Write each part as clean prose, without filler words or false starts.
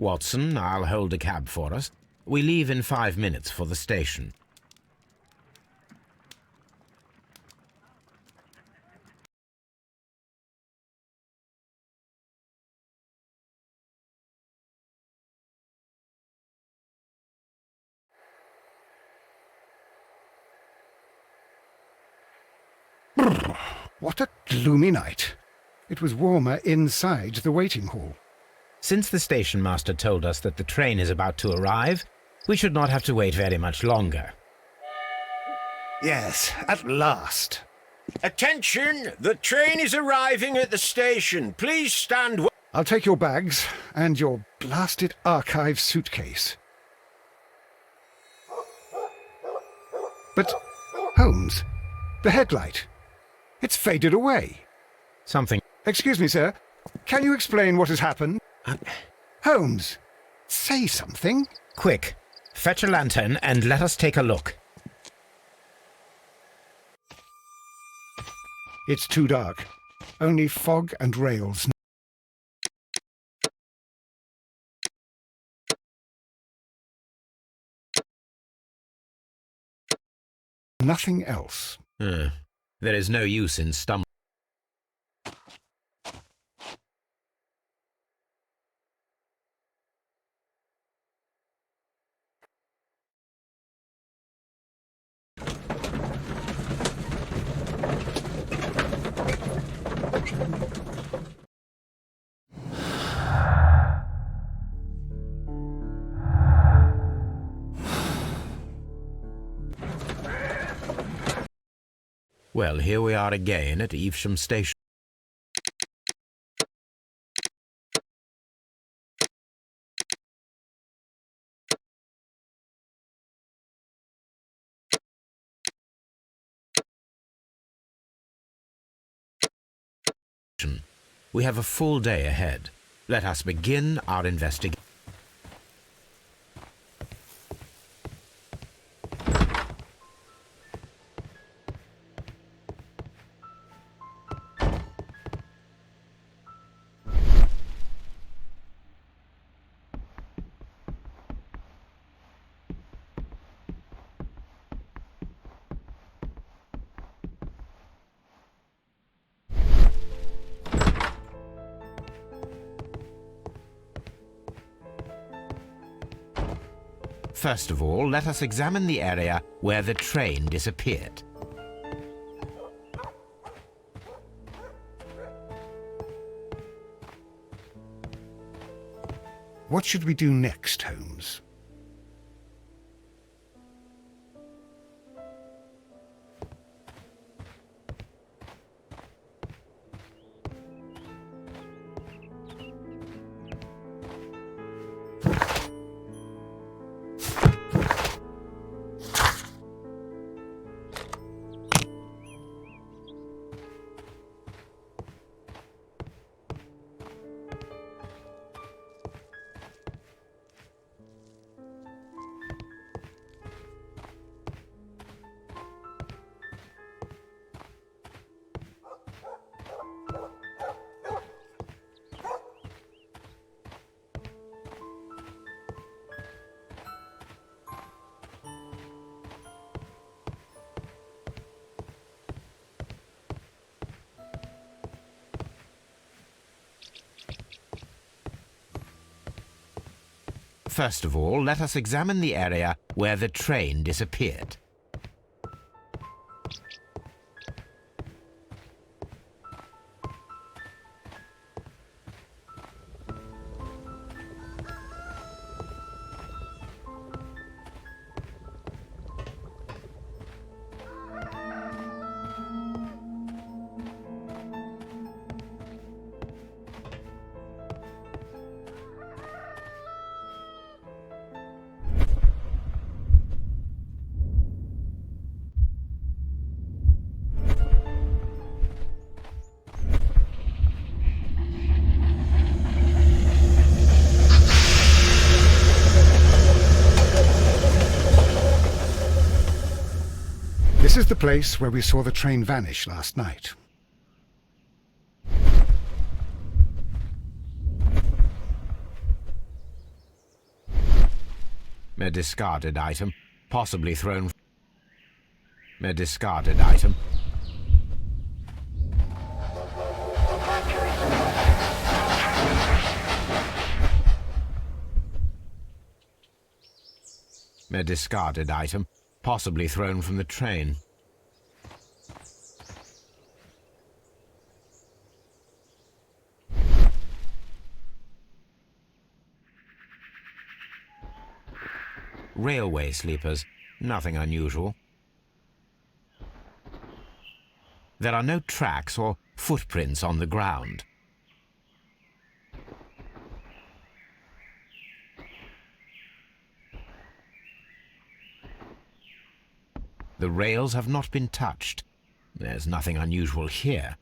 Watson, I'll hold a cab for us. We leave in 5 minutes for the station. What a gloomy night. It was warmer inside the waiting hall. Since the station master told us that the train is about to arrive, we should not have to wait very much longer. Yes, at last. Attention! The train is arriving at the station. Please stand. I'll take your bags and your blasted archive suitcase. But, Holmes, the headlight. It's faded away. Something. Excuse me, sir. Can you explain what has happened? Holmes, say something. Quick, fetch a lantern and let us take a look. It's too dark. Only fog and rails. Nothing else. There is no use in stumbling. Well, here we are again at Evesham Station. We have a full day ahead. Let us begin our investigation. First of all, let us examine the area where the train disappeared. What should we do next, Holmes? First of all, let us examine the area where the train disappeared. This is the place where we saw the train vanish last night. A discarded item, possibly thrown... A discarded item. A discarded item, possibly thrown from the train. Railway sleepers, nothing unusual. There are no tracks or footprints on the ground. The rails have not been touched. There's nothing unusual here.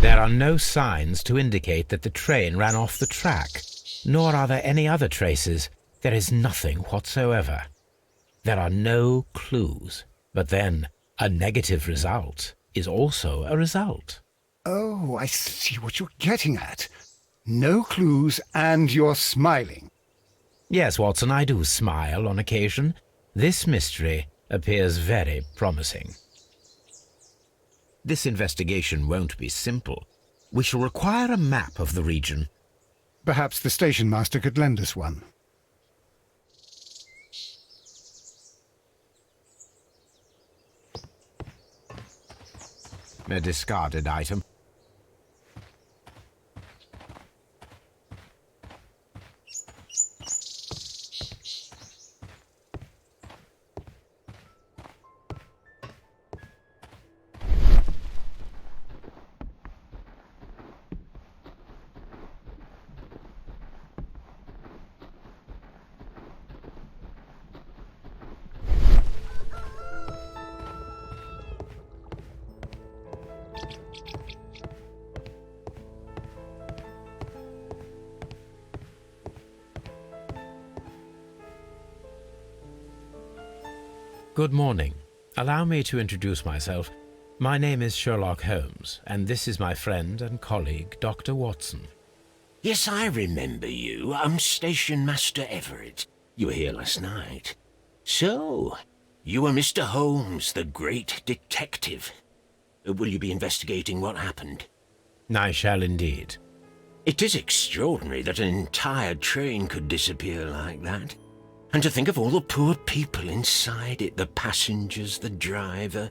There are no signs to indicate that the train ran off the track, nor are there any other traces. There is nothing whatsoever. There are no clues. But then, a negative result is also a result. Oh, I see what you're getting at. No clues, and you're smiling. Yes, Watson, I do smile on occasion. This mystery appears very promising. This investigation won't be simple. We shall require a map of the region. Perhaps the station master could lend us one. A discarded item. Good morning. Allow me to introduce myself. My name is Sherlock Holmes, and this is my friend and colleague, Dr. Watson. Yes, I remember you. I'm Station Master Everett. You were here last night. So, you are Mr. Holmes, the great detective. Will you be investigating what happened? I shall indeed. It is extraordinary that an entire train could disappear like that. And to think of all the poor people inside it, the passengers, the driver.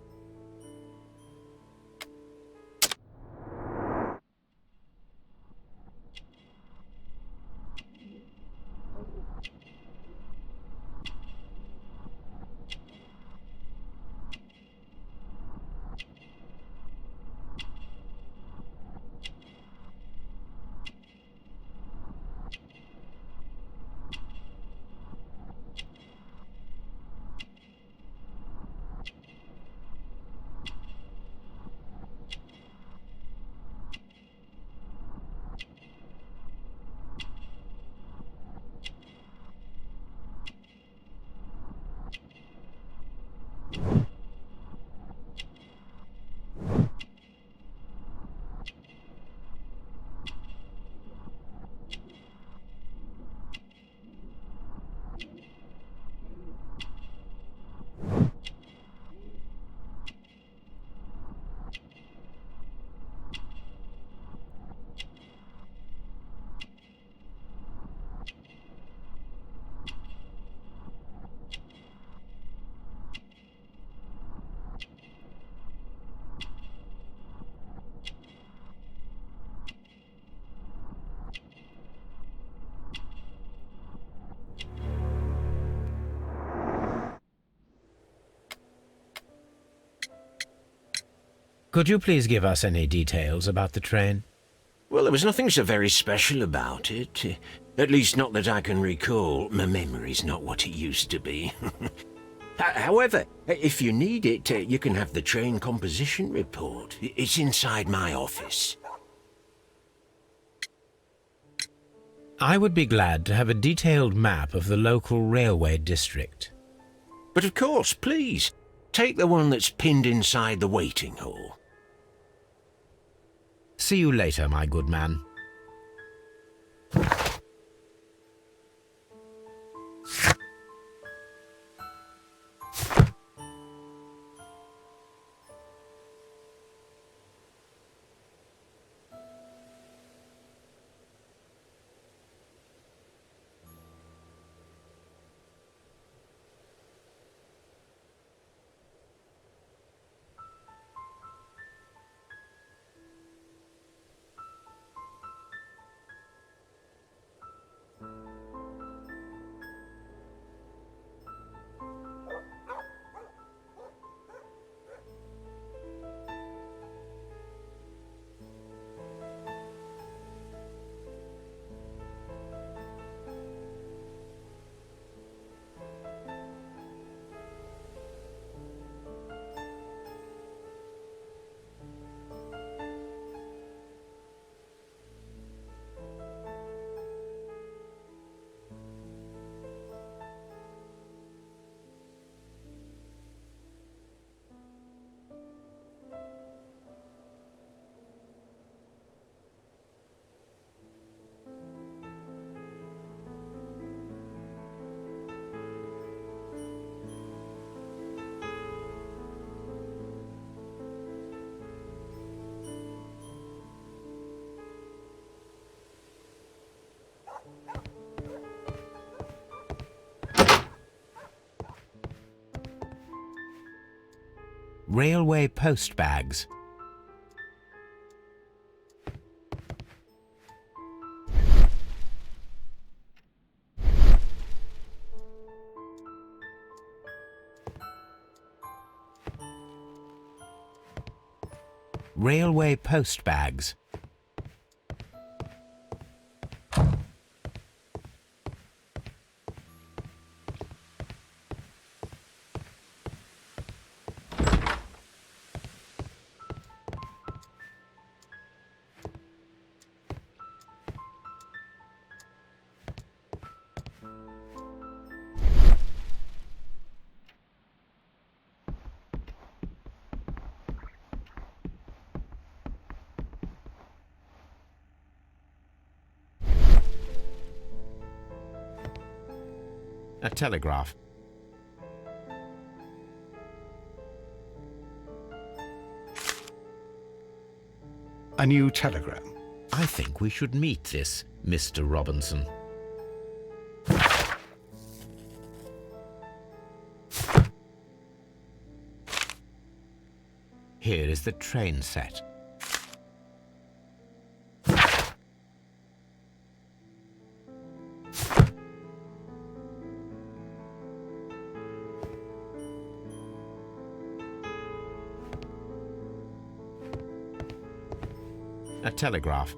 Could you please give us any details about the train? Well, there was nothing so very special about it. At least not that I can recall. My memory's not what it used to be. However, if you need it, you can have the train composition report. It's inside my office. I would be glad to have a detailed map of the local railway district. But of course, please, take the one that's pinned inside the waiting hall. See you later, my good man. Railway post bags. Railway post bags. A telegraph. A new telegram. I think we should meet this Mr. Robinson. Here is the train set. A telegraph.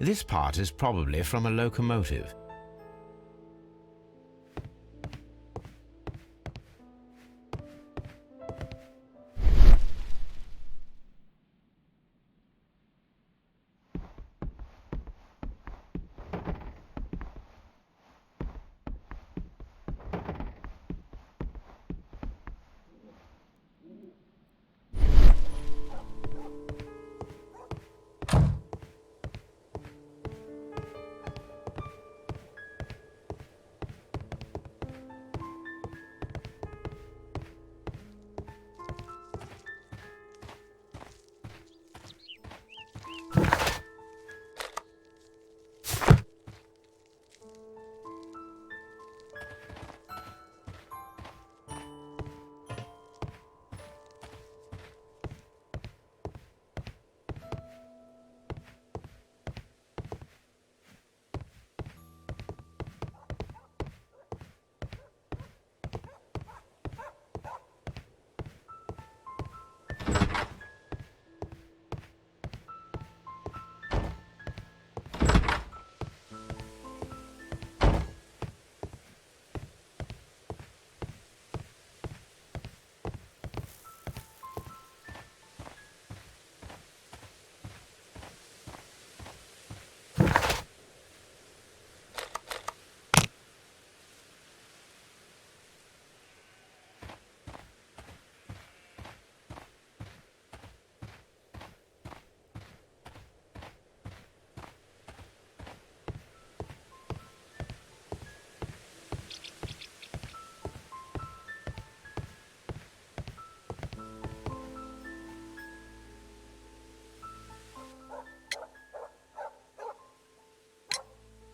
This part is probably from a locomotive.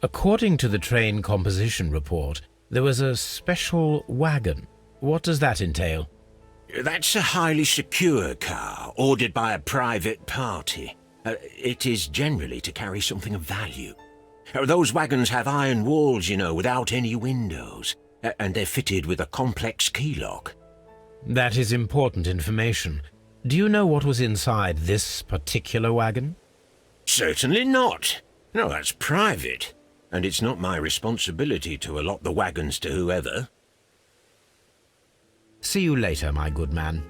According to the train composition report, there was a special wagon. What does that entail? That's a highly secure car, ordered by a private party. It is generally to carry something of value. Those wagons have iron walls, you know, without any windows. And they're fitted with a complex key lock. That is important information. Do you know what was inside this particular wagon? Certainly not. No, that's private. And it's not my responsibility to allot the wagons to whoever. See you later, my good man.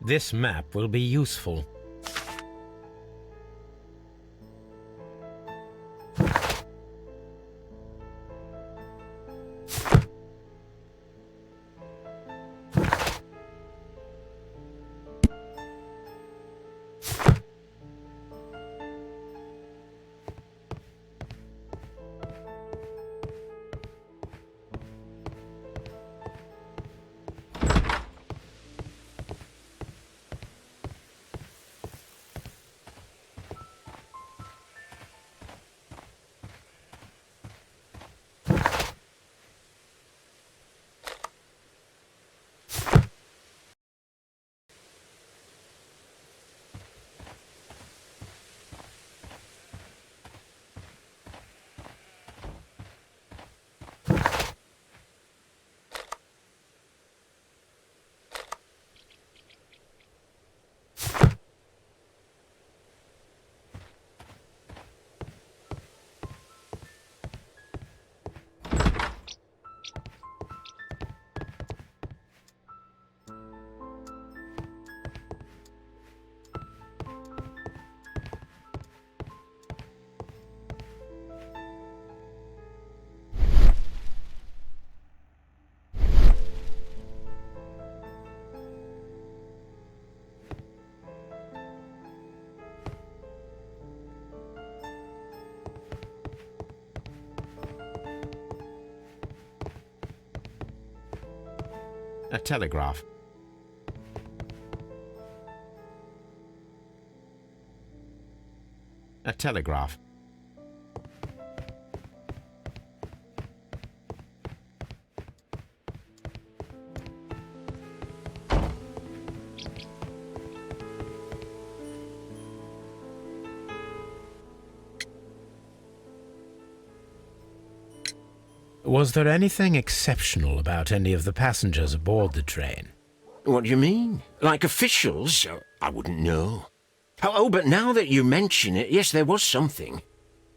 This map will be useful. A telegraph. A telegraph. Was there anything exceptional about any of the passengers aboard the train? What do you mean? Like officials? I wouldn't know. Oh, but now that you mention it, yes, there was something.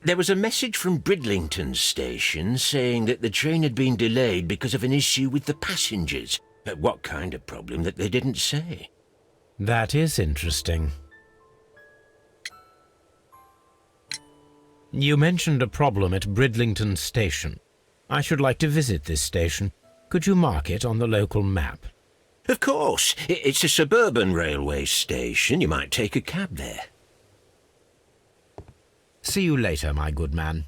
There was a message from Bridlington station saying that the train had been delayed because of an issue with the passengers. What kind of problem that they didn't say? That is interesting. You mentioned a problem at Bridlington station. I should like to visit this station. Could you mark it on the local map? Of course. It's a suburban railway station. You might take a cab there. See you later, my good man.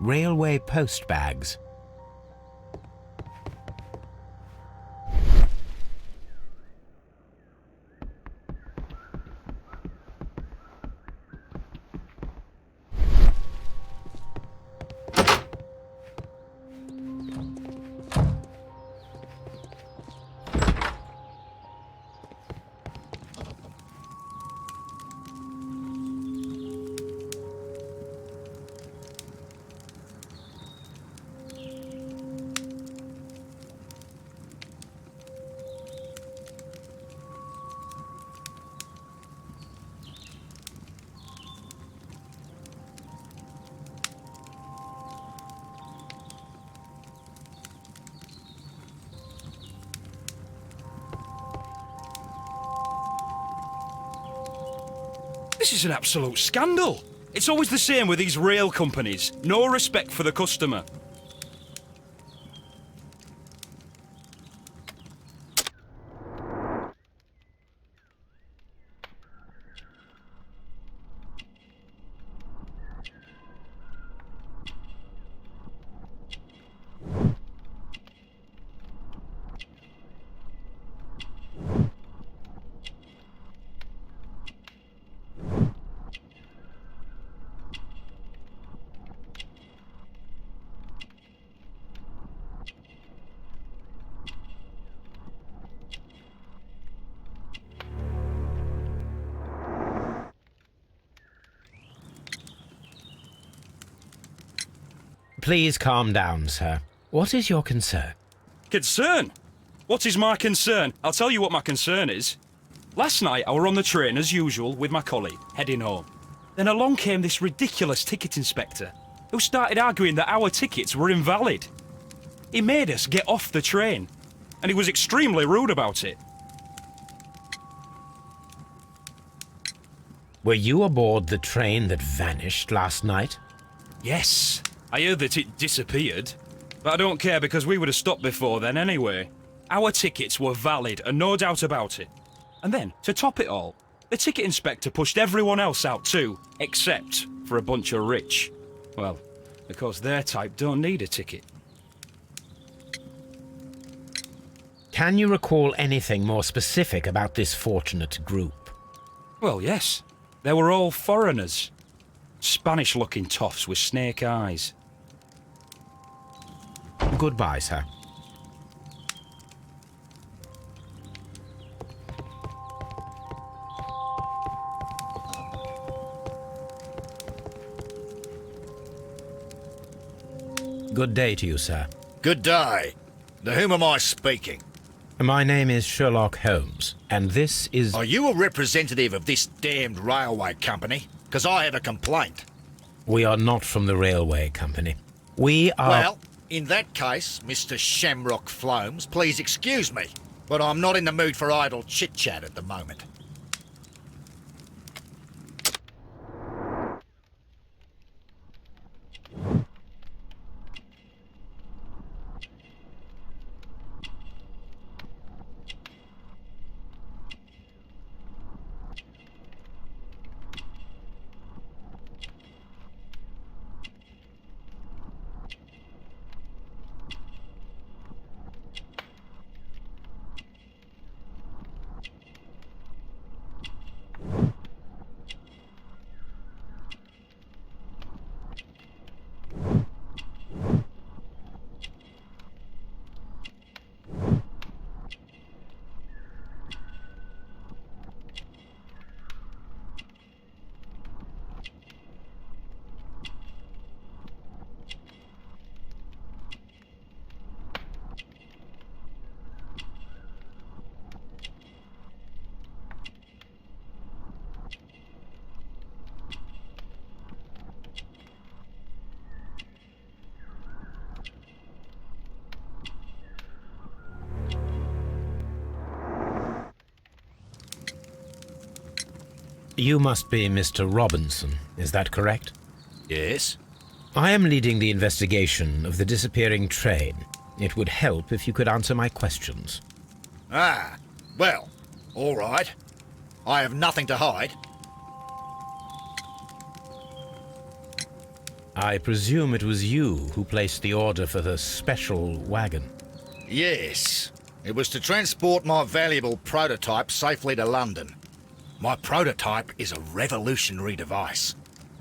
railway post bags. This is an absolute scandal. It's always the same with these rail companies. No respect for the customer. Please calm down, sir. What is your concern? Concern? What is my concern? I'll tell you what my concern is. Last night I were on the train as usual with my colleague, heading home. Then along came this ridiculous ticket inspector, who started arguing that our tickets were invalid. He made us get off the train, and he was extremely rude about it. Were you aboard the train that vanished last night? Yes, I heard that it disappeared, but I don't care because we would have stopped before then anyway. Our tickets were valid and no doubt about it. And then, to top it all, the ticket inspector pushed everyone else out too, except for a bunch of rich. Well, because their type don't need a ticket. Can you recall anything more specific about this fortunate group? Well, yes. They were all foreigners. Spanish-looking toffs with snake eyes. Goodbye, sir. Good day to you, sir. Good day. To whom am I speaking? My name is Sherlock Holmes, and this is... Are you a representative of this damned railway company? Because I have a complaint. We are not from the railway company. We are... Well, in that case, Mr. Shamrock Flomes, please excuse me, but I'm not in the mood for idle chit-chat at the moment. You must be Mr. Robinson, is that correct? Yes? I am leading the investigation of the disappearing train. It would help if you could answer my questions. Ah, well, all right. I have nothing to hide. I presume it was you who placed the order for the special wagon. Yes. It was to transport my valuable prototype safely to London. My prototype is a revolutionary device.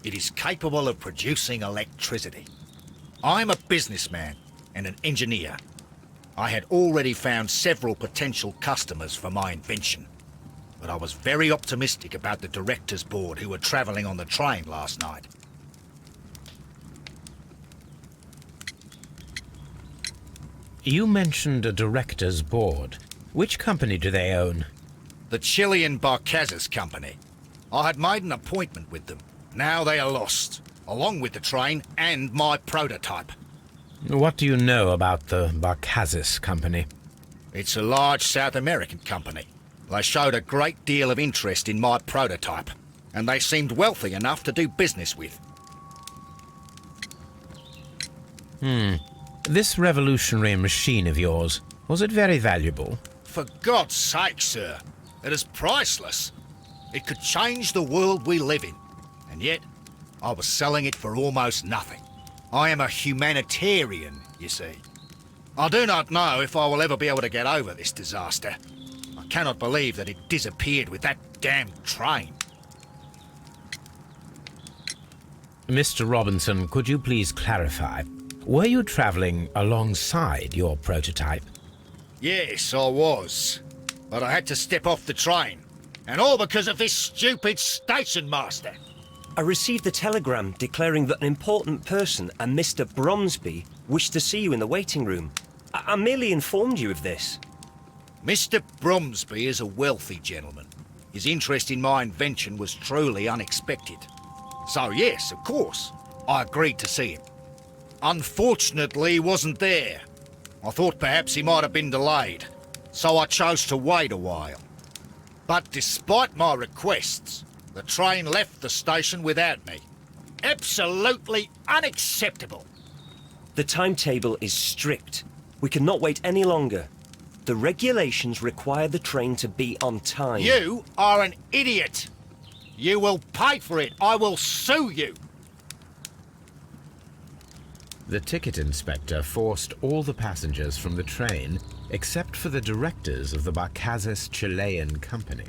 It is capable of producing electricity. I'm a businessman and an engineer. I had already found several potential customers for my invention, but I was very optimistic about the directors' board who were travelling on the train last night. You mentioned a director's board. Which company do they own? The Chilean Barcazes Company. I had made an appointment with them. Now they are lost, along with the train and my prototype. What do you know about the Barcazes Company? It's a large South American company. They showed a great deal of interest in my prototype, and they seemed wealthy enough to do business with. This revolutionary machine of yours, was it very valuable? For God's sake, sir, it is priceless. It could change the world we live in, and yet I was selling it for almost nothing. I am a humanitarian, you see. I do not know if I will ever be able to get over this disaster. I cannot believe that it disappeared with that damned train. Mr. Robinson, could you please clarify? Were you travelling alongside your prototype? Yes, I was. But I had to step off the train. And all because of this stupid station master. I received a telegram declaring that an important person, a Mr. Bromsby, wished to see you in the waiting room. I merely informed you of this. Mr. Bromsby is a wealthy gentleman. His interest in my invention was truly unexpected. So yes, of course, I agreed to see him. Unfortunately, he wasn't there. I thought perhaps he might have been delayed, so I chose to wait a while. But despite my requests, the train left the station without me. Absolutely unacceptable. The timetable is strict. We cannot wait any longer. The regulations require the train to be on time. You are an idiot. You will pay for it. I will sue you. The ticket inspector forced all the passengers from the train except for the directors of the Barcazes Chilean Company.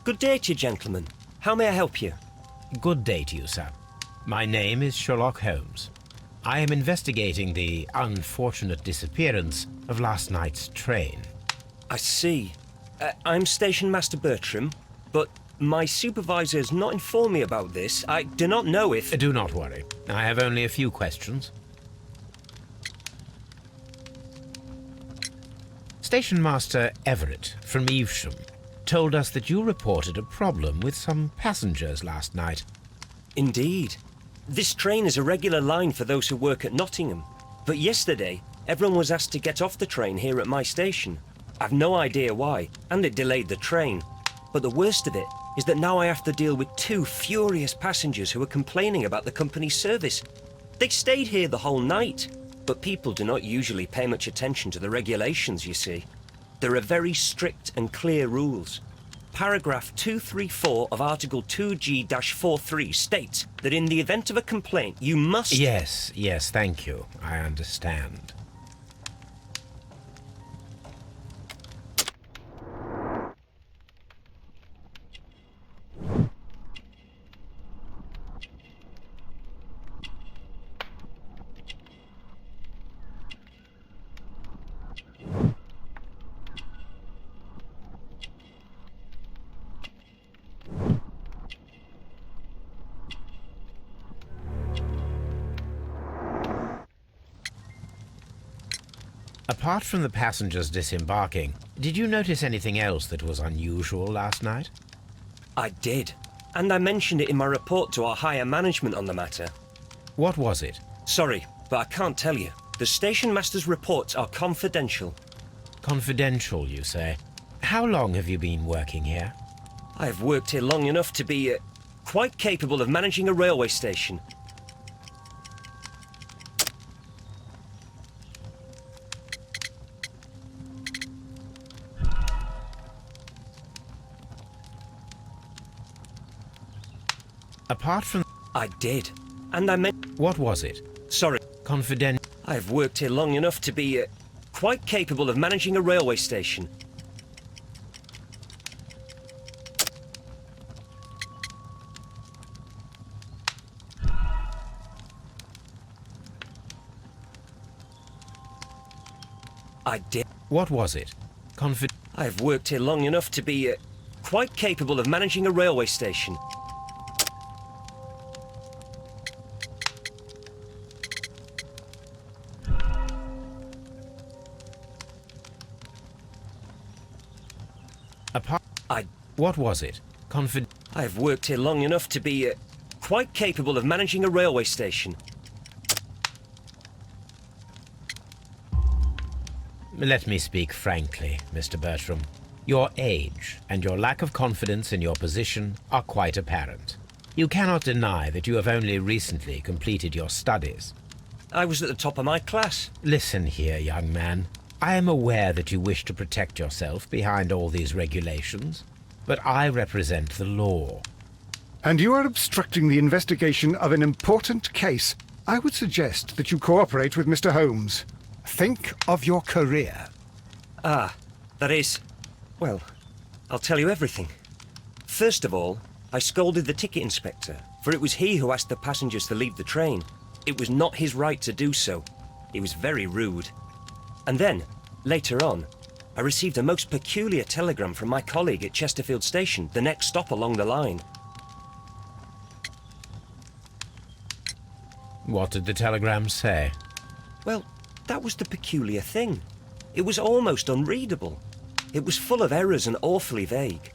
Good day to you, gentlemen. How may I help you? Good day to you, sir. My name is Sherlock Holmes. I am investigating the unfortunate disappearance of last night's train. I see. I'm Station Master Bertram, but my supervisor has not informed me about this. I do not know if... Do not worry. I have only a few questions. Station Master Everett from Evesham told us that you reported a problem with some passengers last night. Indeed. This train is a regular line for those who work at Nottingham. But yesterday, everyone was asked to get off the train here at my station. I've no idea why, and it delayed the train. But the worst of it is that now I have to deal with two furious passengers who are complaining about the company's service. They stayed here the whole night, but people do not usually pay much attention to the regulations, you see. There are very strict and clear rules. Paragraph 234 of Article 2G-43 states that in the event of a complaint, you must... Yes, thank you. I understand. Apart from the passengers disembarking, did you notice anything else that was unusual last night? I did. And I mentioned it in my report to our higher management on the matter. What was it? Sorry, but I can't tell you. The station master's reports are confidential. Confidential, you say? How long have you been working here? I have worked here long enough to be quite capable of managing a railway station. Apart from... I did. And I meant... What was it? Sorry. Confidential. I have worked here long enough to be quite capable of managing a railway station. I did. What was it? I have worked here long enough to be quite capable of managing a railway station. What was it? I have worked here long enough to be quite capable of managing a railway station. Let me speak frankly, Mr. Bertram. Your age and your lack of confidence in your position are quite apparent. You cannot deny that you have only recently completed your studies. I was at the top of my class. Listen here, young man. I am aware that you wish to protect yourself behind all these regulations, but I represent the law. And you are obstructing the investigation of an important case. I would suggest that you cooperate with Mr. Holmes. Think of your career. Ah, that is... Well, I'll tell you everything. First of all, I scolded the ticket inspector, for it was he who asked the passengers to leave the train. It was not his right to do so. He was very rude. And then, later on, I received a most peculiar telegram from my colleague at Chesterfield Station, the next stop along the line. What did the telegram say? Well, that was the peculiar thing. It was almost unreadable. It was full of errors and awfully vague.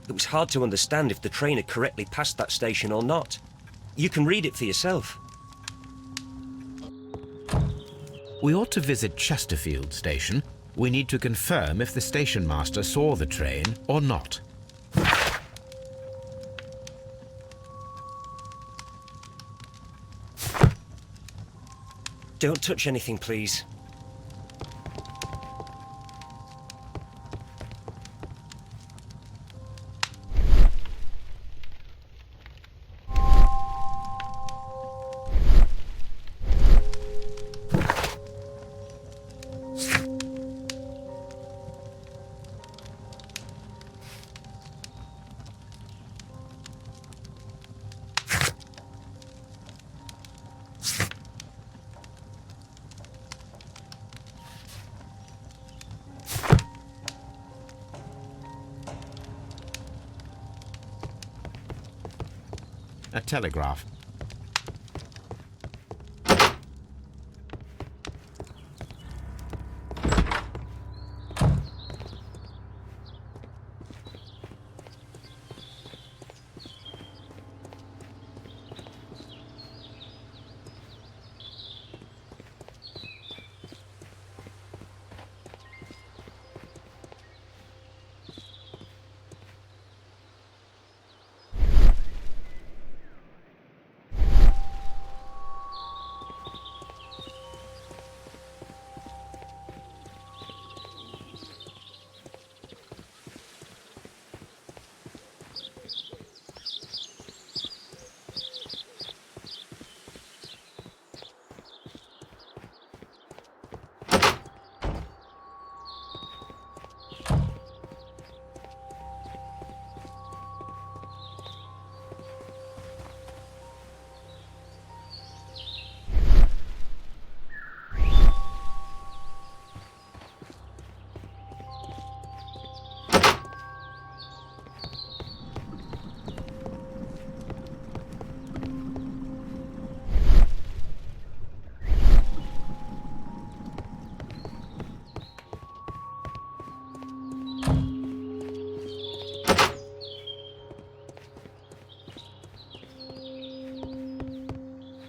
It was hard to understand if the train had correctly passed that station or not. You can read it for yourself. We ought to visit Chesterfield Station. We need to confirm if the station master saw the train or not. Don't touch anything, please. A telegraph.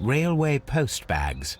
railway post bags.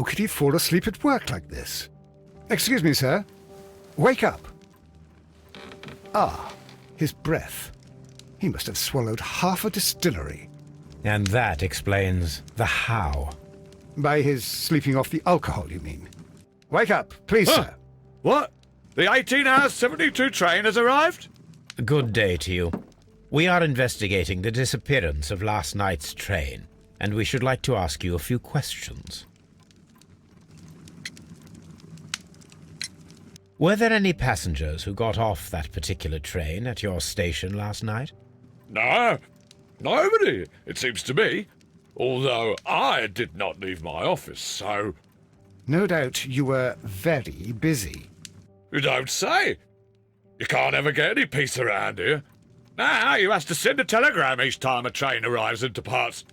How could he fall asleep at work like this? Excuse me, sir. Wake up. Ah, his breath. He must have swallowed half a distillery. And that explains the how. By his sleeping off the alcohol, you mean? Wake up, please, sir. What? The 18 hours 72 train has arrived? Good day to you. We are investigating the disappearance of last night's train, and we should like to ask you a few questions. Were there any passengers who got off that particular train at your station last night? No, nobody, it seems to me. Although I did not leave my office, so... No doubt you were very busy. You don't say. You can't ever get any peace around here. Now you have to send a telegram each time a train arrives and departs.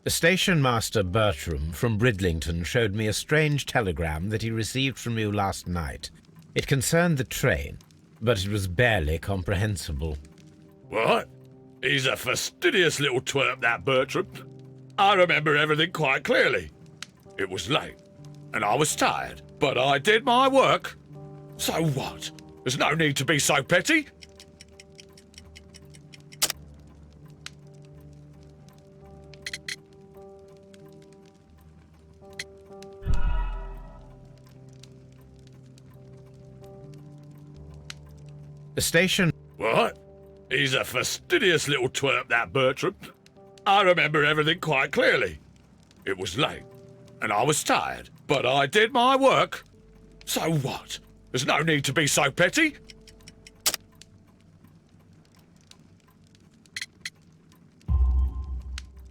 Station Master Bertram from Bridlington showed me a strange telegram that he received from you last night. It concerned the train, but it was barely comprehensible. What? He's a fastidious little twerp, that Bertram. I remember everything quite clearly. It was late, and I was tired, but I did my work. So what? There's no need to be so petty. The station... What? He's a fastidious little twerp, that Bertram. I remember everything quite clearly. It was late, and I was tired, but I did my work. So what? There's no need to be so petty.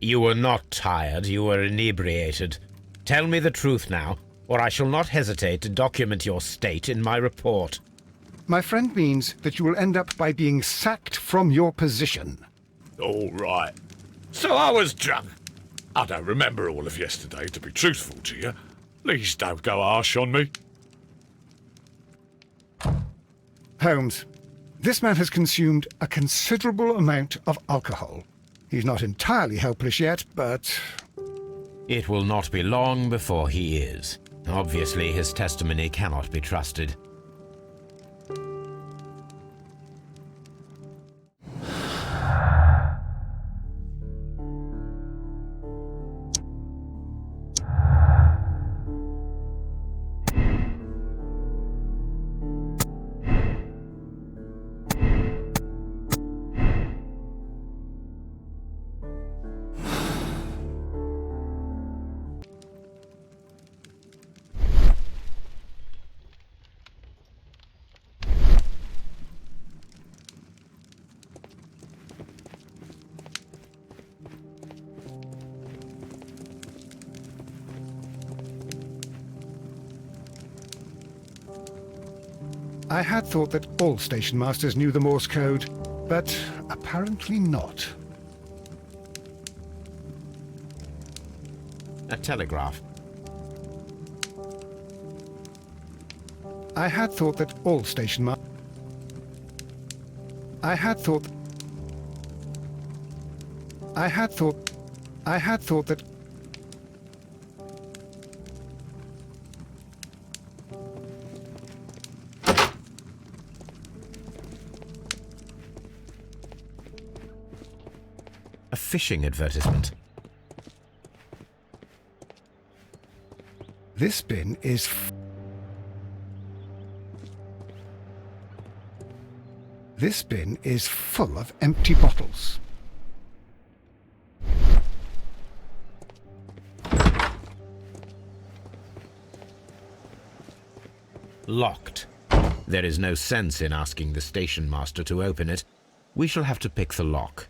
You were not tired, you were inebriated. Tell me the truth now, or I shall not hesitate to document your state in my report. My friend means that you will end up by being sacked from your position. All right. So I was drunk. I don't remember all of yesterday, to be truthful to you. Please don't go harsh on me. Holmes, this man has consumed a considerable amount of alcohol. He's not entirely helpless yet, but... It will not be long before he is. Obviously, his testimony cannot be trusted. I had thought that all station masters knew the Morse code, but apparently not. A telegraph. I had thought that all station masters... I had thought that... A fishing advertisement. This bin is... This bin is full of empty bottles. Locked. There is no sense in asking the station master to open it. We shall have to pick the lock.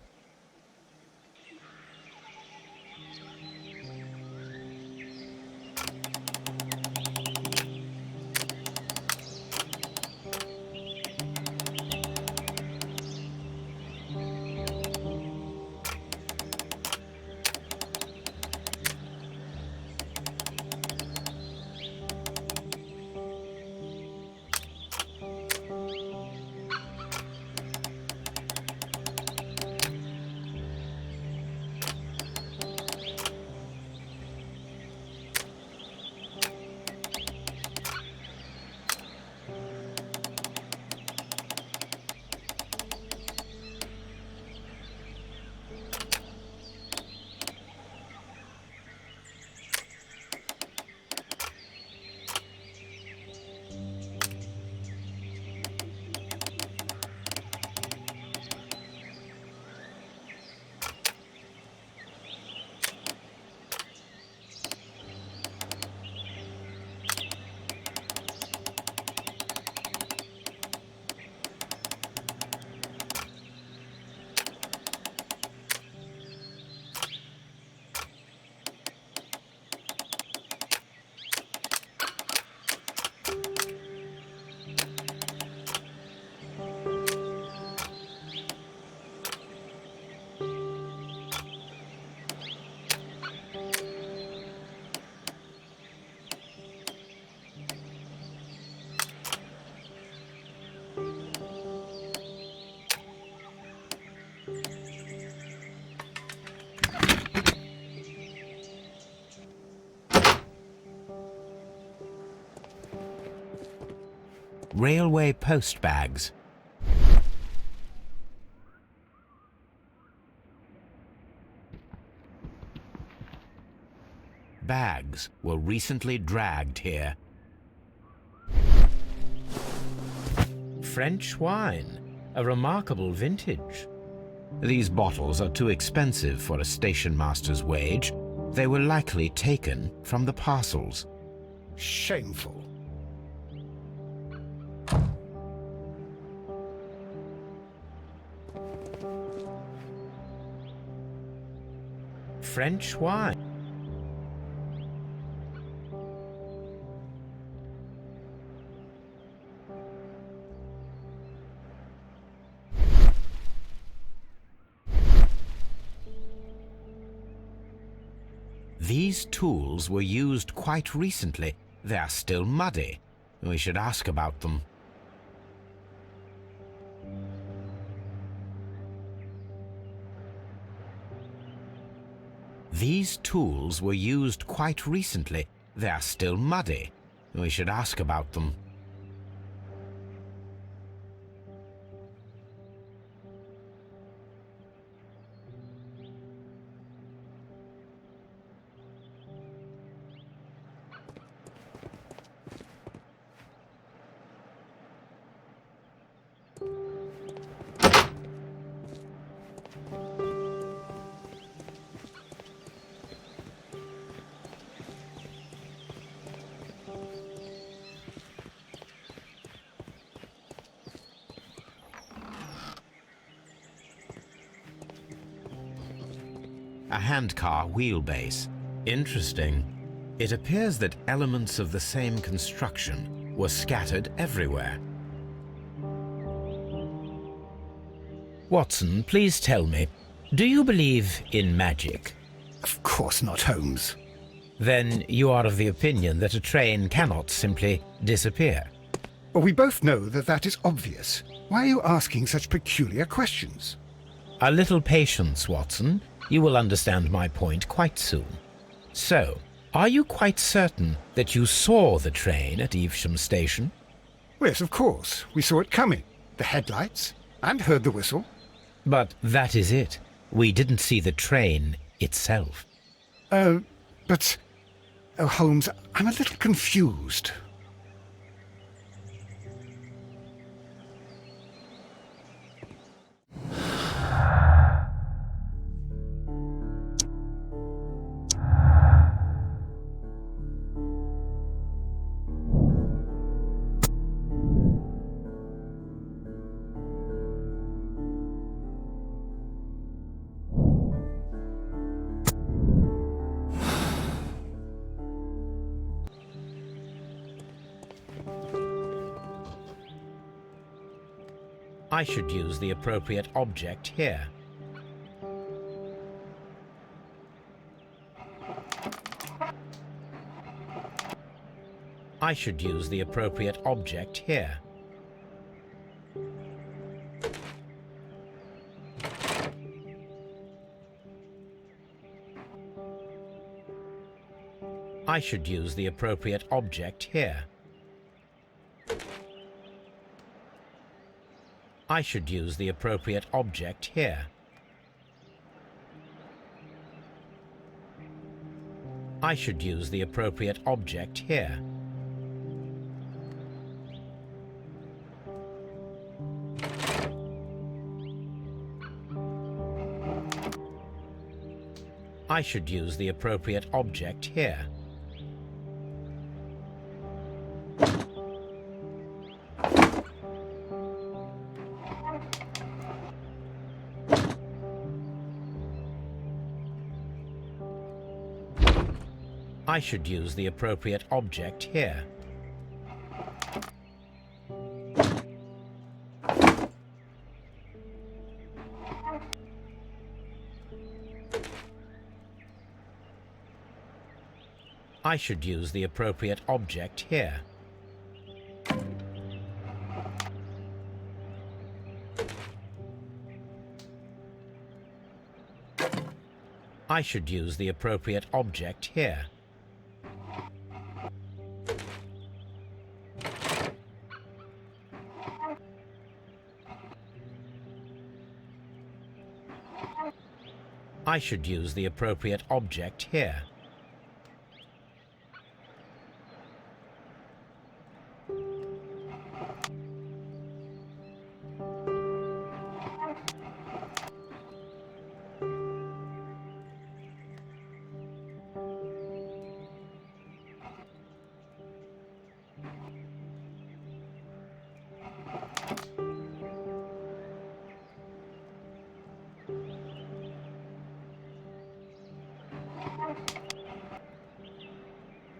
railway post bags. Bags were recently dragged here. French wine, a remarkable vintage. These bottles are too expensive for a station master's wage. They were likely taken from the parcels. Shameful. French wine. These tools were used quite recently. They are still muddy. We should ask about them. These tools were used quite recently. They are still muddy. We should ask about them. A handcar wheelbase. Interesting. It appears that elements of the same construction were scattered everywhere. Watson, please tell me, do you believe in magic? Of course not, Holmes. Then you are of the opinion that a train cannot simply disappear. Well, we both know that that is obvious. Why are you asking such peculiar questions? A little patience, Watson. You will understand my point quite soon. So, are you quite certain that you saw the train at Evesham Station? Yes, of course. We saw it coming. The headlights, and heard the whistle. But that is it. We didn't see the train itself. But... Oh, Holmes, I'm a little confused. I should use the appropriate object here. I should use the appropriate object here. I should use the appropriate object here. I should use the appropriate object here. I should use the appropriate object here. I should use the appropriate object here. I should use the appropriate object here. I should use the appropriate object here. I should use the appropriate object here. I should use the appropriate object here.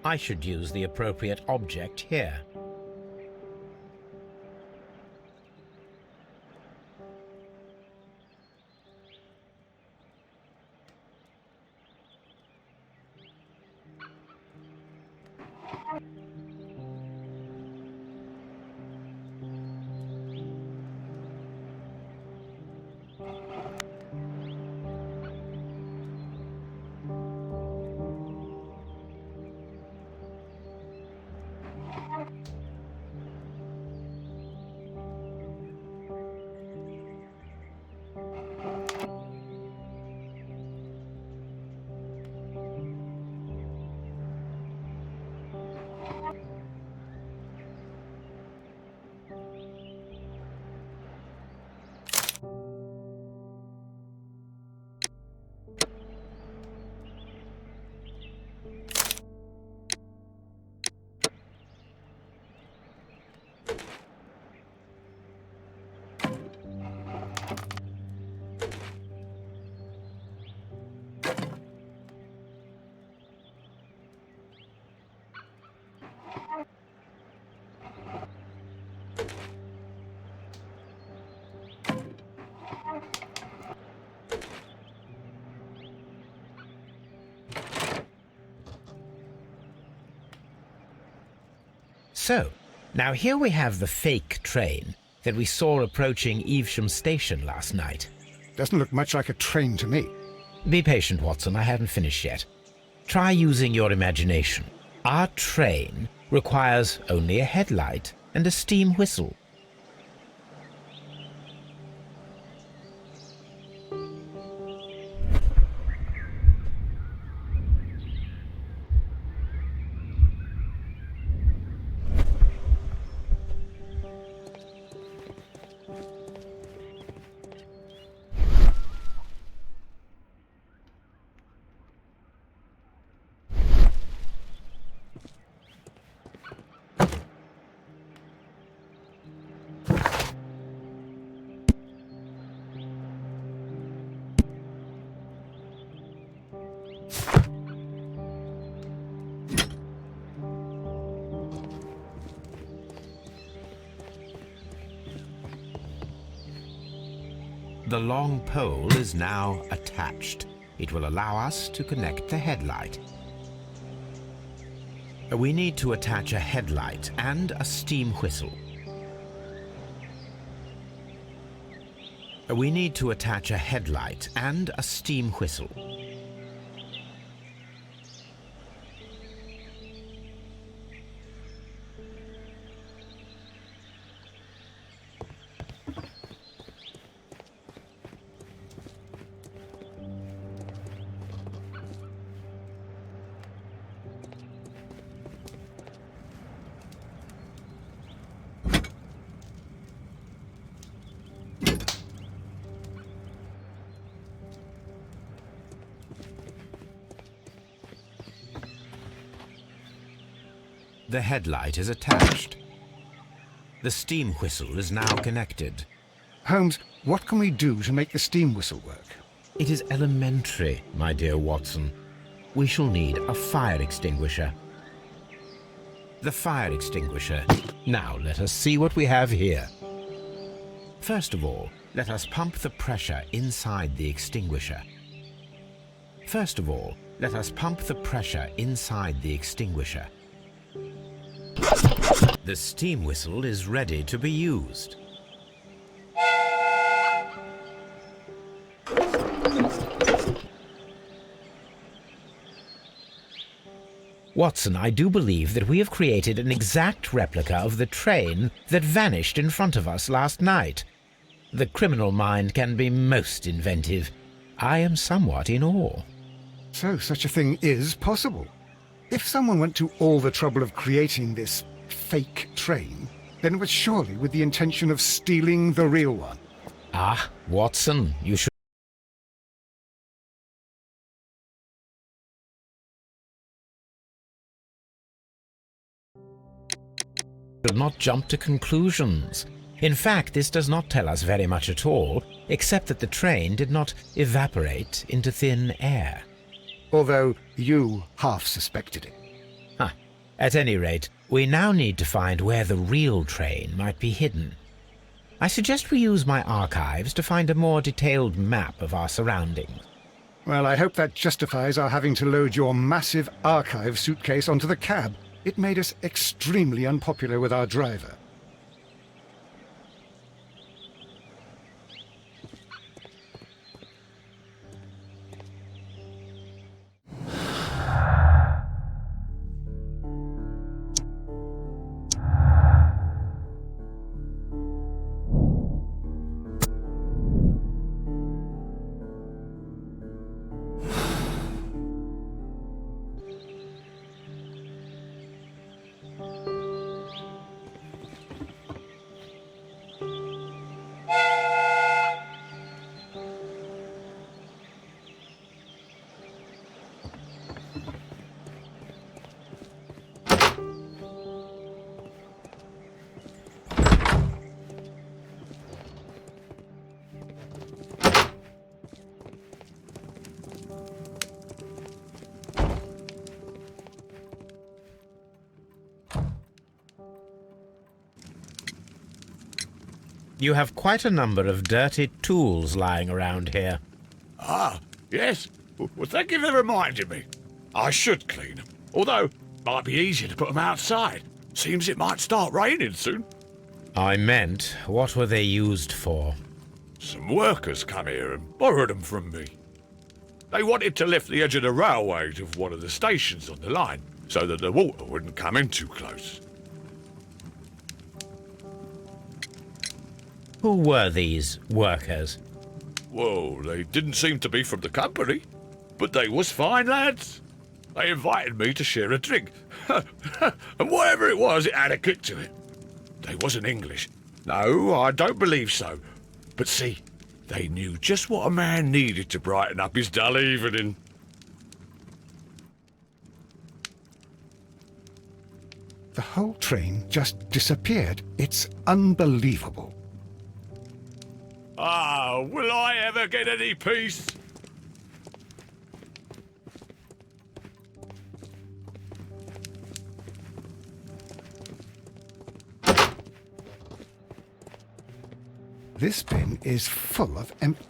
I should use the appropriate object here. So, now here we have the fake train that we saw approaching Evesham Station last night. Doesn't look much like a train to me. Be patient, Watson, I haven't finished yet. Try using your imagination. Our train requires only a headlight and a steam whistle. The long pole is now attached. It will allow us to connect the headlight. We need to attach a headlight and a steam whistle. We need to attach a headlight and a steam whistle. The headlight is attached. The steam whistle is now connected. Holmes, what can we do to make the steam whistle work? It is elementary, my dear Watson. We shall need a fire extinguisher. The fire extinguisher. Now let us see what we have here. First of all, let us pump the pressure inside the extinguisher. First of all, let us pump the pressure inside the extinguisher. The steam whistle is ready to be used. Watson, I do believe that we have created an exact replica of the train that vanished in front of us last night. The criminal mind can be most inventive. I am somewhat in awe. So such a thing is possible. If someone went to all the trouble of creating this fake train, then it was surely with the intention of stealing the real one. Ah, Watson, you should not jump to conclusions. In fact, this does not tell us very much at all, except that the train did not evaporate into thin air. Although you half suspected it. Huh. At any rate, we now need to find where the real train might be hidden. I suggest we use my archives to find a more detailed map of our surroundings. Well, I hope that justifies our having to load your massive archive suitcase onto the cab. It made us extremely unpopular with our driver. You have quite a number of dirty tools lying around here. Ah, yes. Well, thank you for reminding me. I should clean them. Although, it might be easier to put them outside. Seems it might start raining soon. I meant, what were they used for? Some workers come here and borrowed them from me. They wanted to lift the edge of the railway to one of the stations on the line, so that the water wouldn't come in too close. Who were these workers? Well, they didn't seem to be from the company, but they was fine lads. They invited me to share a drink, and whatever it was, it had a kick to it. They wasn't English. No, I don't believe so. But see, they knew just what a man needed to brighten up his dull evening. The whole train just disappeared. It's unbelievable. Ah, will I ever get any peace? This bin is full of empty...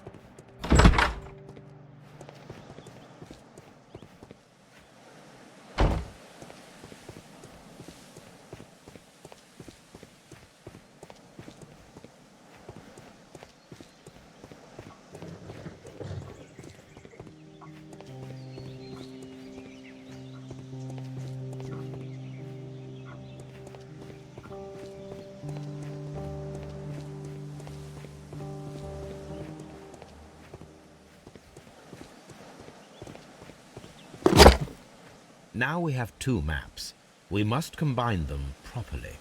Now we have two maps. We must combine them properly.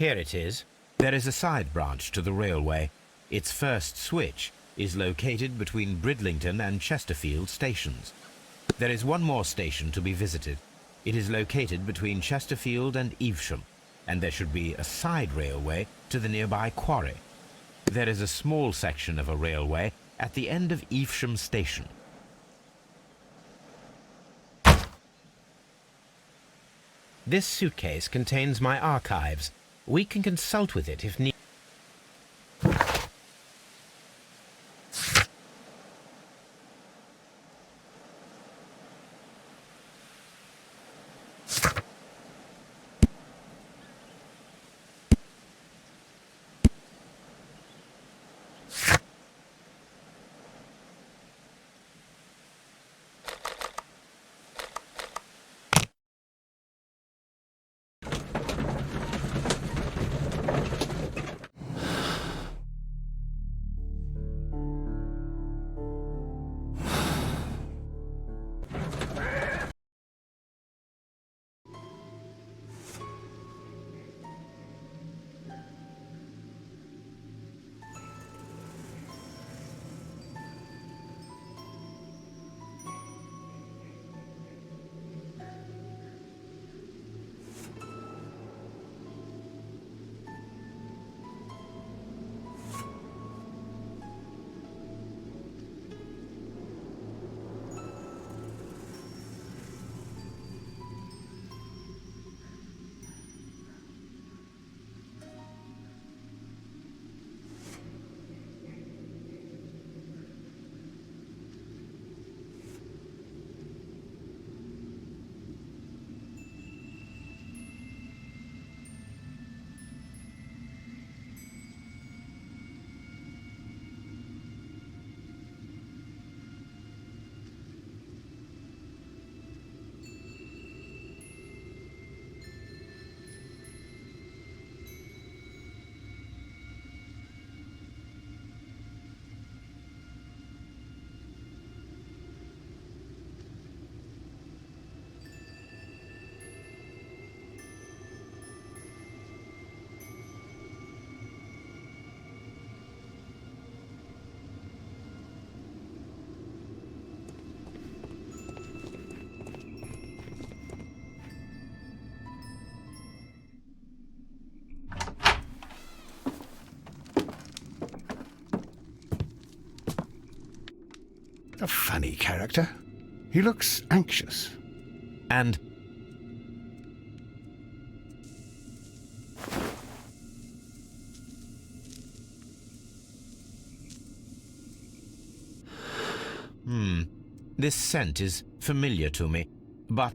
Here it is. There is a side branch to the railway. Its first switch is located between Bridlington and Chesterfield stations. There is one more station to be visited. It is located between Chesterfield and Evesham, and there should be a side railway to the nearby quarry. There is a small section of a railway at the end of Evesham station. This suitcase contains my archives. We can consult with it if needed. A funny character. He looks anxious. And this scent is familiar to me, but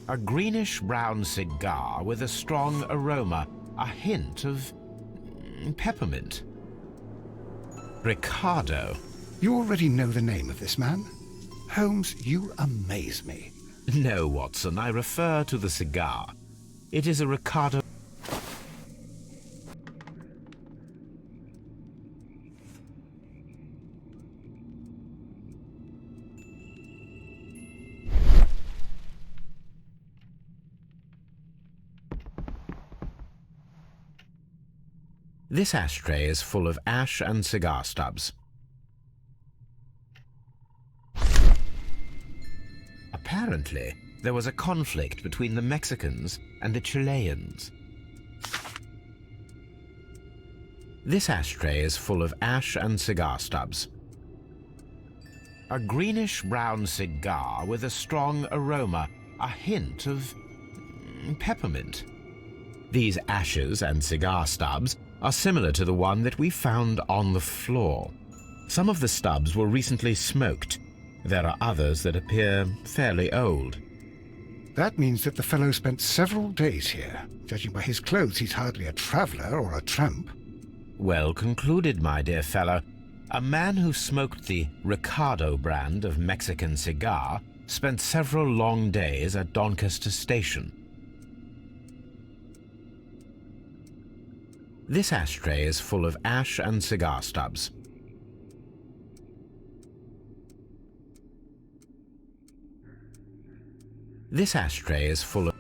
A greenish-brown cigar with a strong aroma, a hint of peppermint. Ricardo. You already know the name of this man? Holmes, you amaze me. No, Watson, I refer to the cigar. It is a Ricardo. This ashtray is full of ash and cigar stubs. Apparently, there was a conflict between the Mexicans and the Chileans. This ashtray is full of ash and cigar stubs. A greenish-brown cigar with a strong aroma, a hint of peppermint. These ashes and cigar stubs are similar to the one that we found on the floor. Some of the stubs were recently smoked. There are others that appear fairly old. That means that the fellow spent several days here. Judging by his clothes, he's hardly a traveller or a tramp. Well concluded, my dear fellow. A man who smoked the Ricardo brand of Mexican cigar spent several long days at Doncaster Station. This ashtray is full of ash and cigar stubs. This ashtray is full of...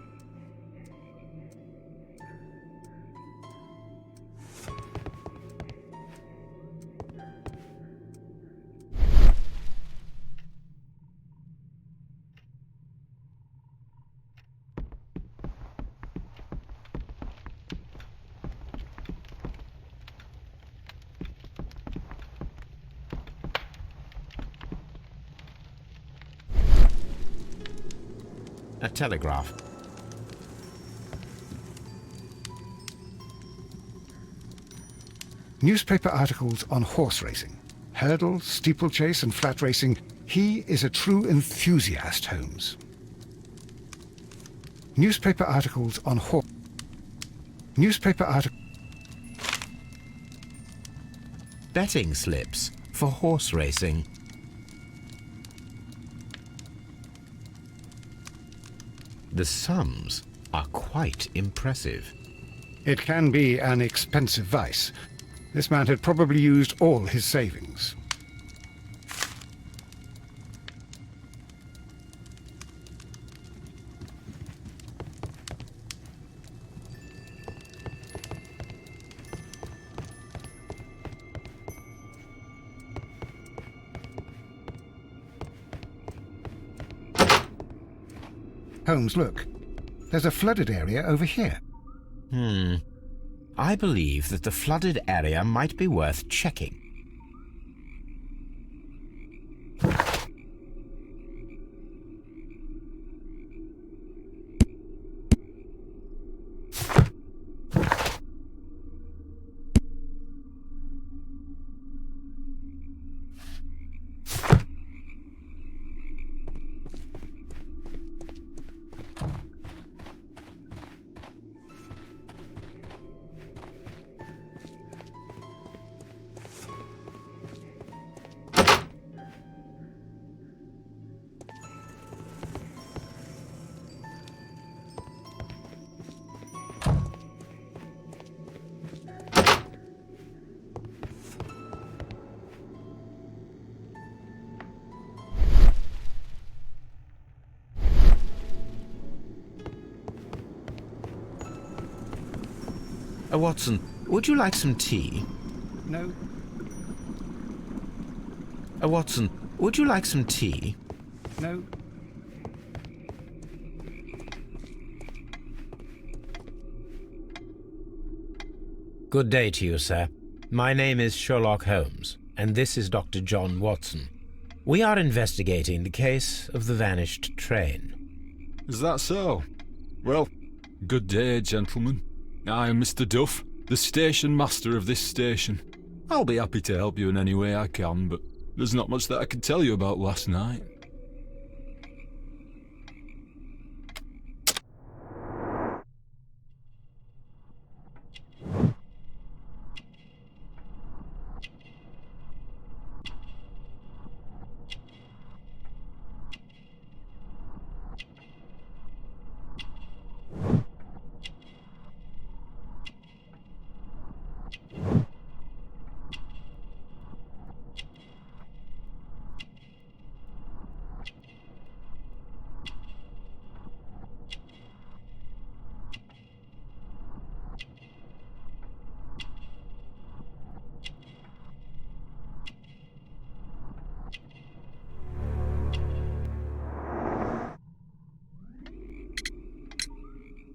a telegraph. Newspaper articles on horse racing. Hurdle, steeplechase and flat racing. He is a true enthusiast, Holmes. Newspaper articles on horse... Newspaper articles... Betting slips for horse racing. The sums are quite impressive. It can be an expensive vice. This man had probably used all his savings. Holmes, look. There's a flooded area over here. I believe that the flooded area might be worth checking. Watson, would you like some tea? No. Watson, would you like some tea? No. Good day to you, sir. My name is Sherlock Holmes, and this is Dr. John Watson. We are investigating the case of the vanished train. Is that so? Well, good day, gentlemen. I am Mr. Duff, the station master of this station. I'll be happy to help you in any way I can, but there's not much that I can tell you about last night.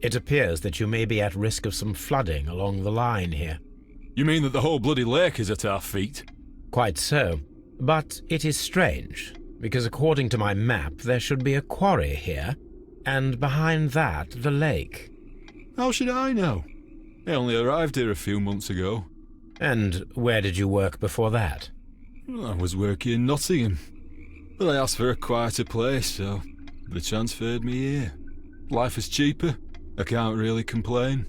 It appears that you may be at risk of some flooding along the line here. You mean that the whole bloody lake is at our feet? Quite so. But it is strange, because according to my map there should be a quarry here, and behind that the lake. How should I know? I only arrived here a few months ago. And where did you work before that? I was working in Nottingham, but I asked for a quieter place, so they transferred me here. Life is cheaper. I can't really complain.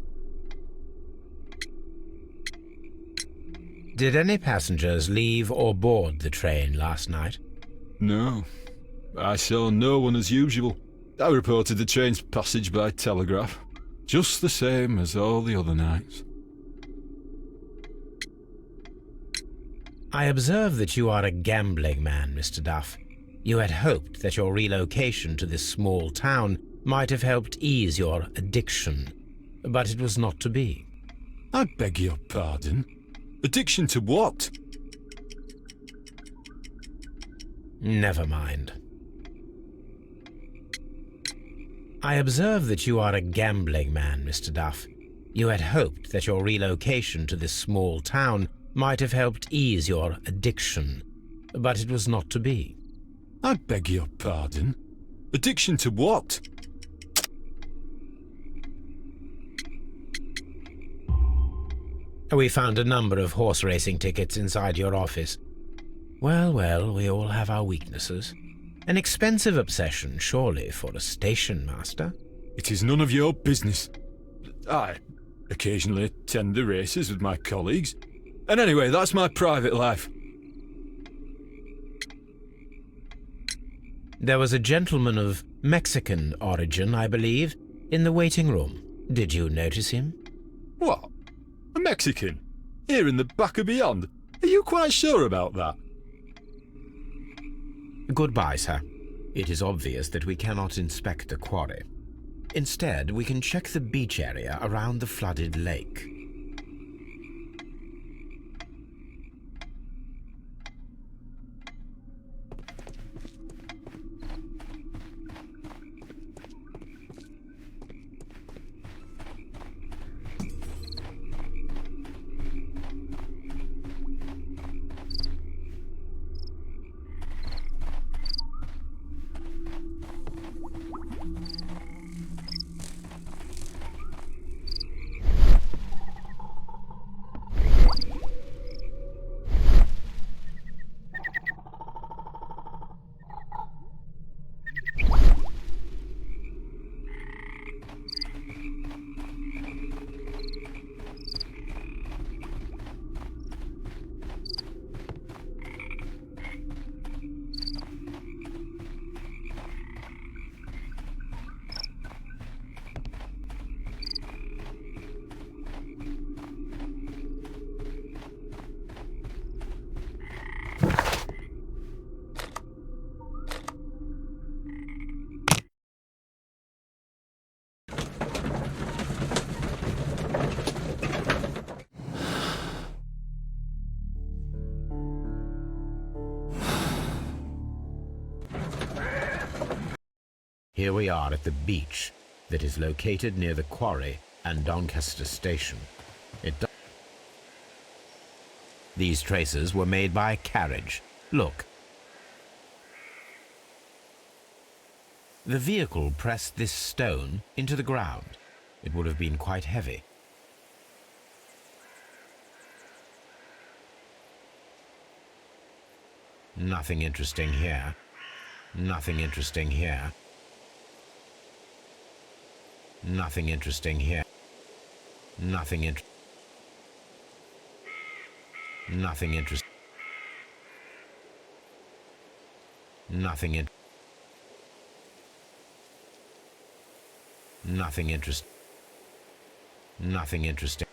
Did any passengers leave or board the train last night? No. I saw no one as usual. I reported the train's passage by telegraph, just the same as all the other nights. I observe that you are a gambling man, Mr. Duff. You had hoped that your relocation to this small town might have helped ease your addiction, but it was not to be. I beg your pardon? Addiction to what? Never mind. I observe that you are a gambling man, Mr. Duff. You had hoped that your relocation to this small town might have helped ease your addiction, but it was not to be. I beg your pardon? Addiction to what? We found a number of horse racing tickets inside your office. Well, we all have our weaknesses. An expensive obsession, surely, for a station master. It is none of your business. I occasionally attend the races with my colleagues. And anyway, that's my private life. There was a gentleman of Mexican origin, I believe, in the waiting room. Did you notice him? What? A Mexican? Here in the back of beyond? Are you quite sure about that? Goodbye, sir. It is obvious that we cannot inspect the quarry. Instead, we can check the beach area around the flooded lake. Here we are at the beach that is located near the quarry and Doncaster station. These traces were made by a carriage. Look. The vehicle pressed this stone into the ground. It would have been quite heavy. Nothing interesting here. Nothing interesting here. Nothing interesting here. Nothing interesting. Nothing interesting. Nothing in. Nothing interesting. Nothing interesting.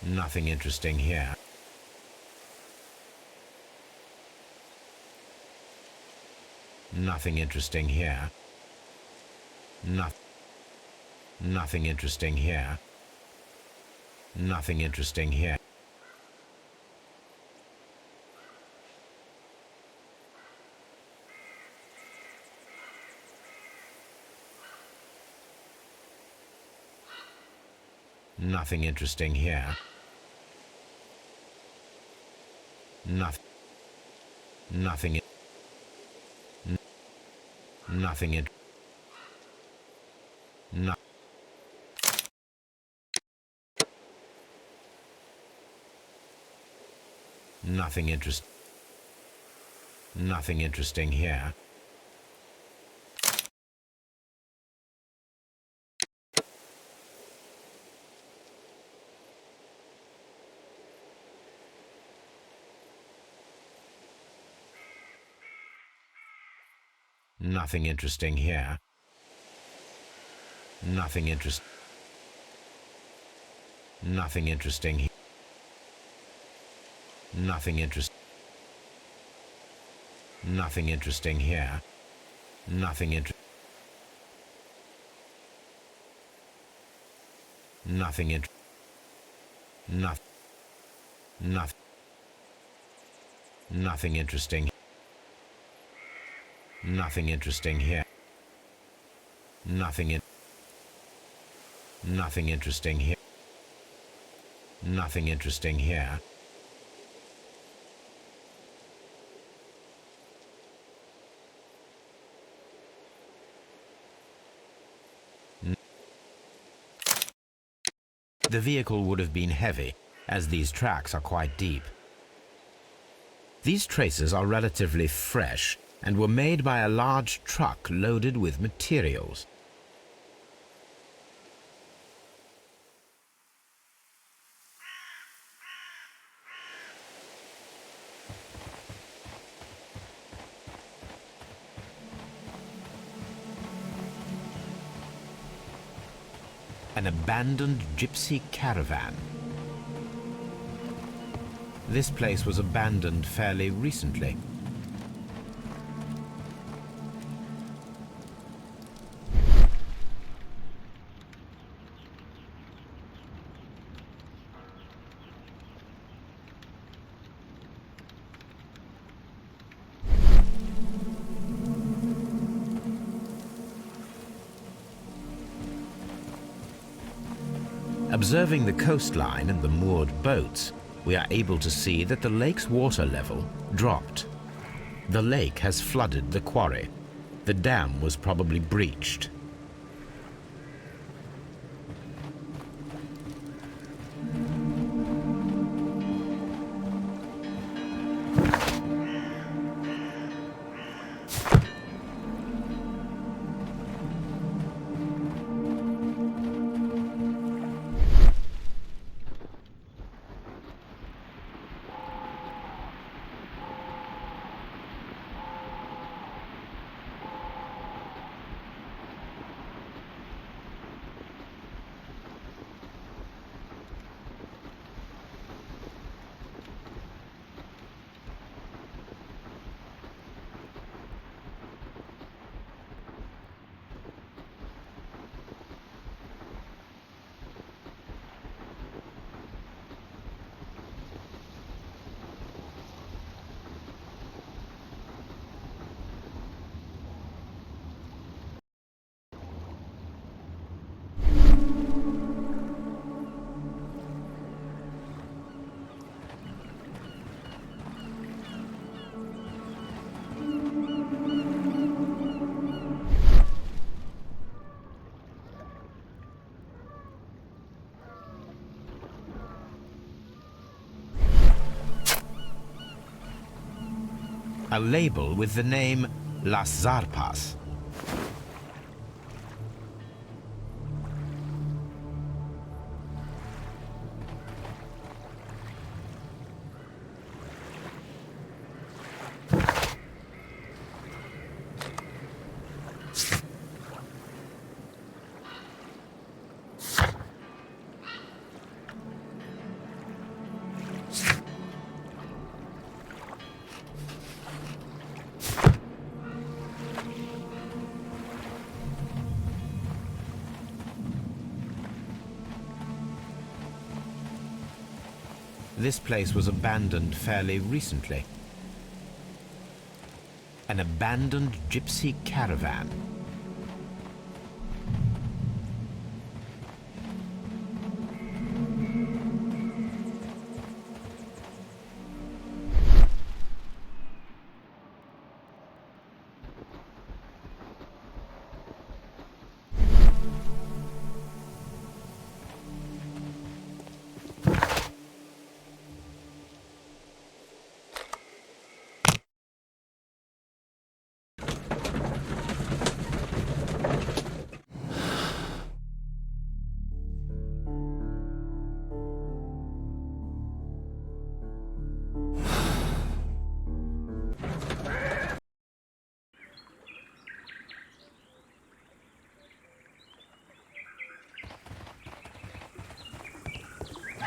Nothing interesting here. Nothing interesting here. Nothing interesting here. Nothing interesting here. Nothing interesting here. Nothing. Nothing. Nothing. No. Nothing Nothing interesting here. Nothing interesting here. Nothing Nothing interesting here. Nothing Nothing interesting here. Nothing Nothing Nothing interesting. Nothing interesting here. Nothing interesting here. Nothing interesting here. The vehicle would have been heavy, as these tracks are quite deep. These traces are relatively fresh and were made by a large truck loaded with materials. An abandoned gypsy caravan. This place was abandoned fairly recently. Observing the coastline and the moored boats, we are able to see that the lake's water level dropped. The lake has flooded the quarry. The dam was probably breached. A label with the name Las Zarpas. This place was abandoned fairly recently. An abandoned gypsy caravan.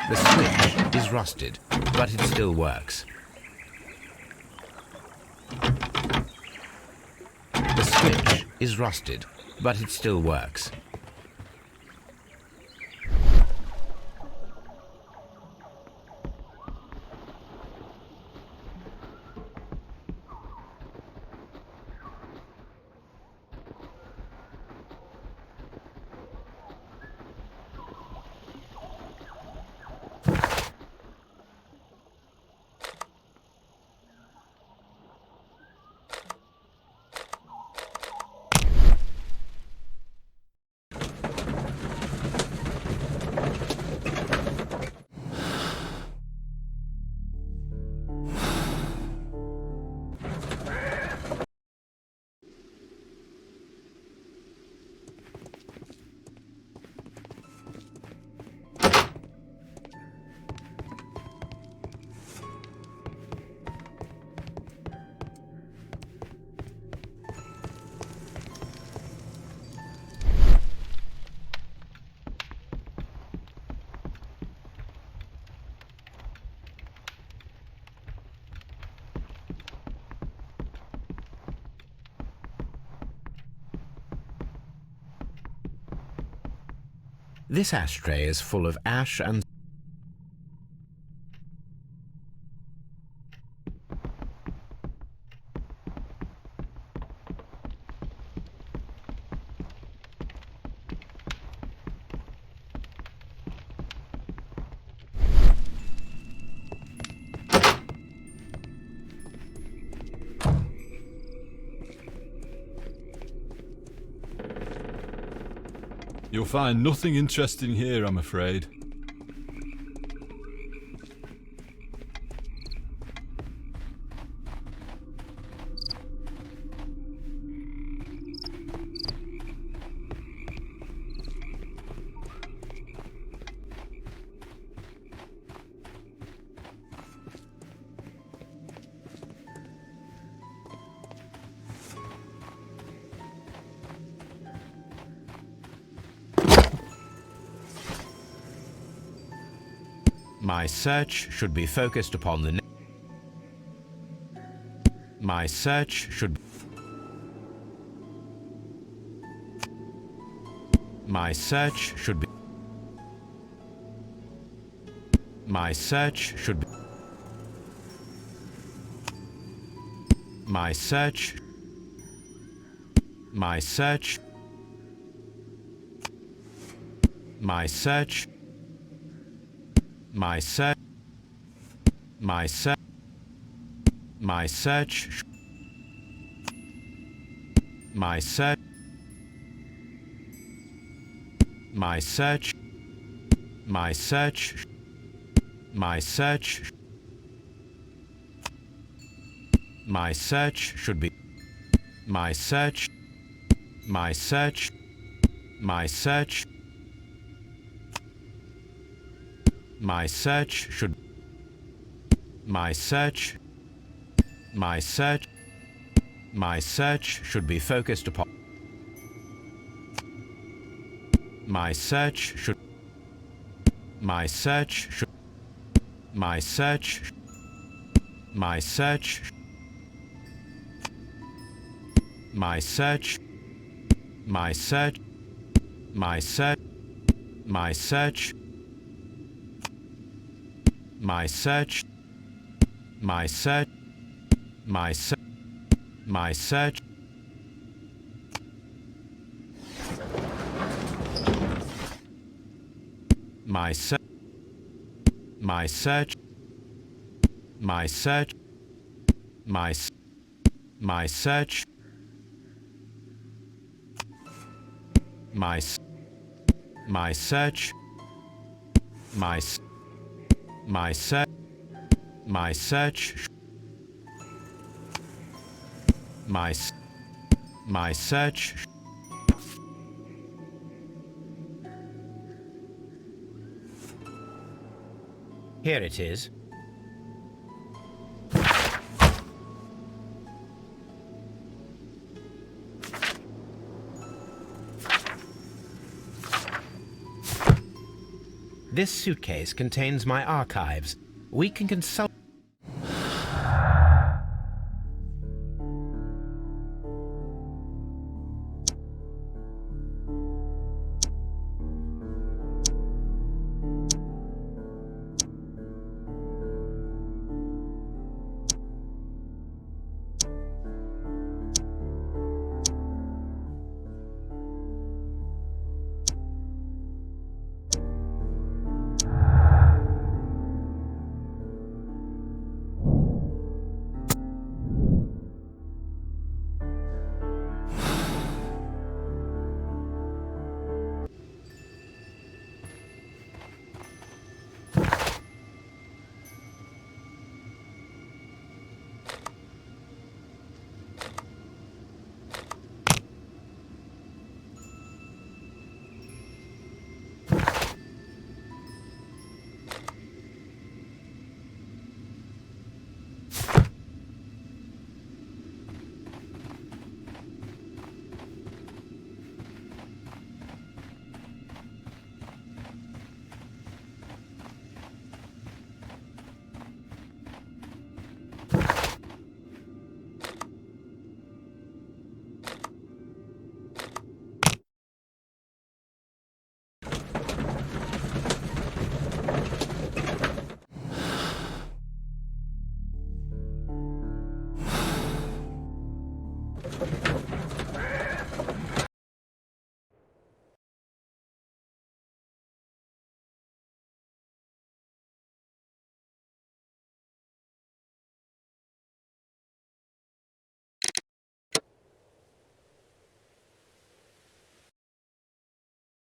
The switch is rusted, but it still works. The switch is rusted, but it still works. This ashtray is full of ash and You'll find nothing interesting here, I'm afraid. My search should be focused upon the My search should My search should be My search should be My search My search My search My search My search My search My search My search My search My search My search should be My search My search My search My search should My search My search My search should be focused upon My search should My search should My search My search My search My search My search My search My search. My search. My search. My search. My search. My search. My search. My my search. My my search. My my search. My search. My my search. Here it is. This suitcase contains my archives. We can consult.